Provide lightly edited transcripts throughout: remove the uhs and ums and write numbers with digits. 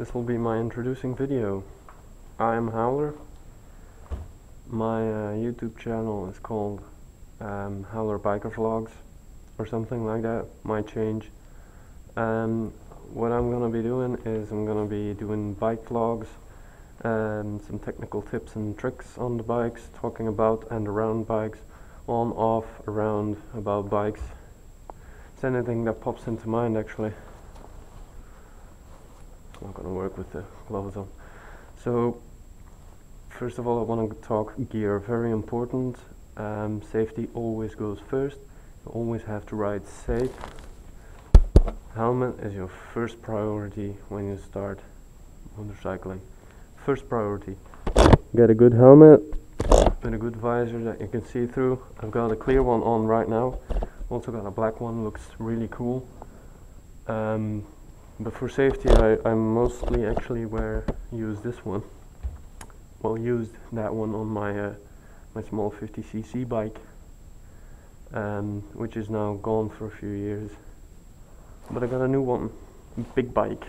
This will be my introducing video. I am Howler. My YouTube channel is called Howler Biker Vlogs or something like that. Might change. What I'm gonna be doing is I'm gonna be doing bike vlogs and some technical tips and tricks on the bikes, talking about and around bikes, on, off, around, about bikes. It's anything that pops into mind actually. It's not gonna work with the gloves on. So first of all, I want to talk gear. Very important. Safety always goes first. You always have to ride safe. Helmet is your first priority when you start motorcycling. First priority. Get a good helmet with a good visor that you can see through. I've got a clear one on right now. Also got a black one, looks really cool. But for safety, I mostly actually use this one. Well, used that one on my my small 50cc bike, which is now gone for a few years. But I got a new one, big bike.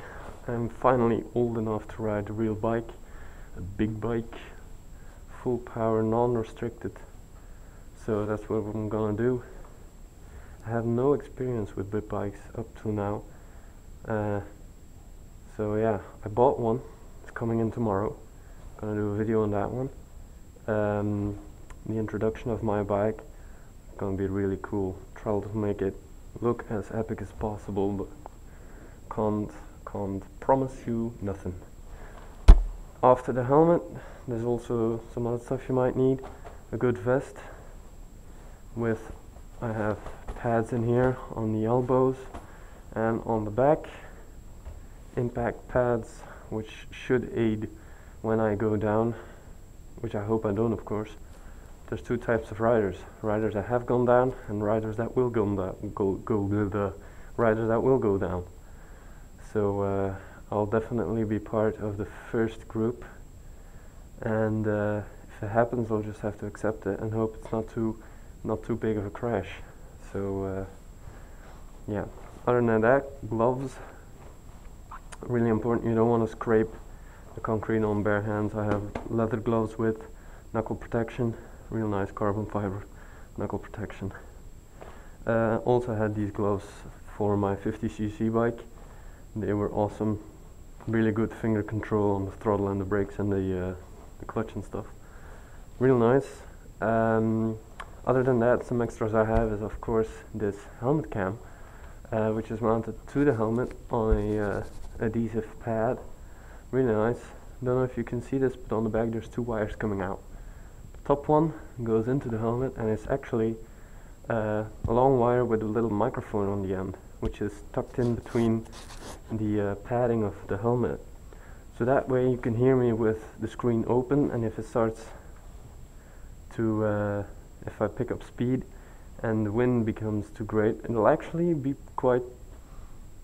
I'm finally old enough to ride a real bike, a big bike, full power, non-restricted. So that's what I'm gonna do. I have no experience with big bikes up to now. So yeah, I bought one. It's coming in tomorrow. Gonna do a video on that one. The introduction of my bike is gonna be really cool. Try to make it look as epic as possible, but can't promise you nothing. After the helmet, there's also some other stuff you might need. A good vest with, I have pads in here on the elbows and on the back. Impact pads, which should aid when I go down, which I hope I don't, of course. There's two types of riders: riders that have gone down and riders that will go down. Riders that will go down. So I'll definitely be part of the first group, and if it happens, I'll just have to accept it and hope it's not too big of a crash. So yeah. Other than that, gloves. Really important. You don't want to scrape the concrete on bare hands. I have leather gloves with knuckle protection, real nice carbon fiber knuckle protection. Also had these gloves for my 50cc bike. They were awesome. Really good finger control on the throttle and the brakes and the clutch and stuff. Real nice. Other than that, some extras I have is of course this helmet cam, which is mounted to the helmet on a adhesive pad. Really nice. Don't know if you can see this, but on the back there's two wires coming out. The top one goes into the helmet, and it's actually a long wire with a little microphone on the end, which is tucked in between the padding of the helmet. So that way you can hear me with the screen open, and if it starts to if I pick up speed and the wind becomes too great, it'll actually be quite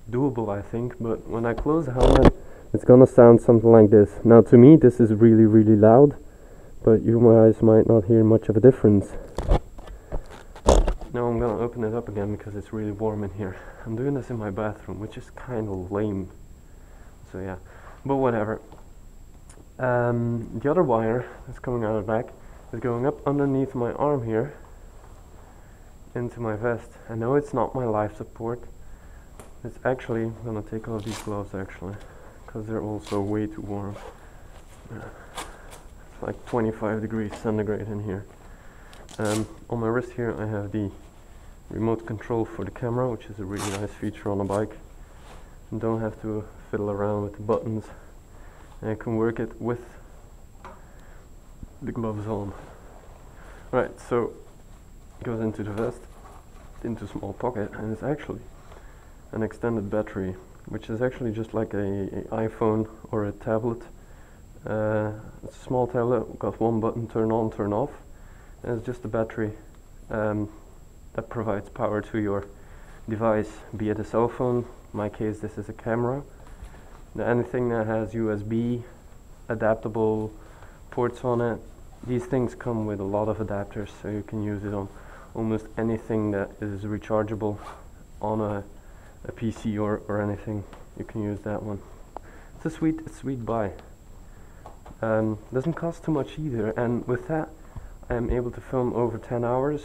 doable, I think. But when I close the helmet, it's gonna sound something like this. Now to me this is really, really loud, but you guys might not hear much of a difference. Now I'm gonna open it up again because it's really warm in here. I'm doing this in my bathroom, which is kind of lame. So yeah, but whatever. The other wire that's coming out of the back is going up underneath my arm here into my vest. I know it's not my life support. It's actually, I'm gonna take off these gloves actually, because they're also way too warm. It's like 25 degrees centigrade in here. On my wrist here I have the remote control for the camera, which is a really nice feature on a bike. You don't have to fiddle around with the buttons, and I can work it with the gloves on. Right, so it goes into the vest, into a small pocket, and it's actually an extended battery, which is actually just like a iPhone or a tablet. It's a small tablet, got one button, turn on, turn off, and it's just a battery that provides power to your device, be it a cell phone. In my case, this is a camera. Now, anything that has USB adaptable ports on it, these things come with a lot of adapters, so you can use it on almost anything that is rechargeable on a PC or anything. You can use that one. it's a sweet buy. Doesn't cost too much either, and with that I am able to film over 10 hours.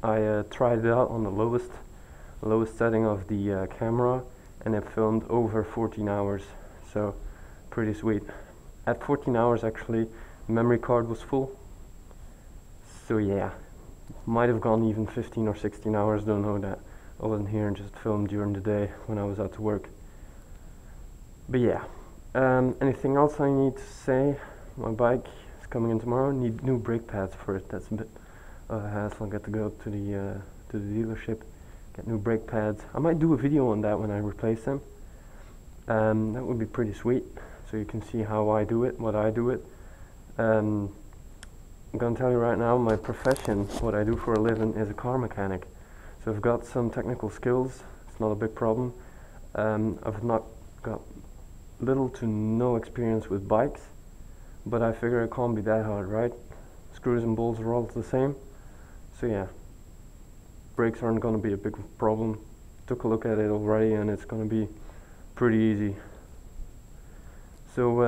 I tried it out on the lowest setting of the camera, and it filmed over 14 hours, so pretty sweet. At 14 hours actually the memory card was full, so yeah, might have gone even 15 or 16 hours, don't know that. I wasn't here and just filmed during the day when I was out to work. But yeah, anything else I need to say? My bike is coming in tomorrow. Need new brake pads for it. That's a bit of a hassle. I got to go to the dealership, get new brake pads. I might do a video on that when I replace them. That would be pretty sweet, so you can see how I do it, what I do it. I'm gonna tell you right now, my profession, what I do for a living, is a car mechanic. So I've got some technical skills. It's not a big problem. I've not got little to no experience with bikes, but I figure it can't be that hard, right? Screws and bolts are all the same. So yeah, brakes aren't gonna be a big problem. Took a look at it already and it's gonna be pretty easy. So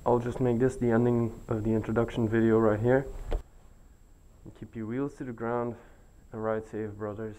I'll just make this the ending of the introduction video right here. Keep your wheels to the ground and ride safe, brothers.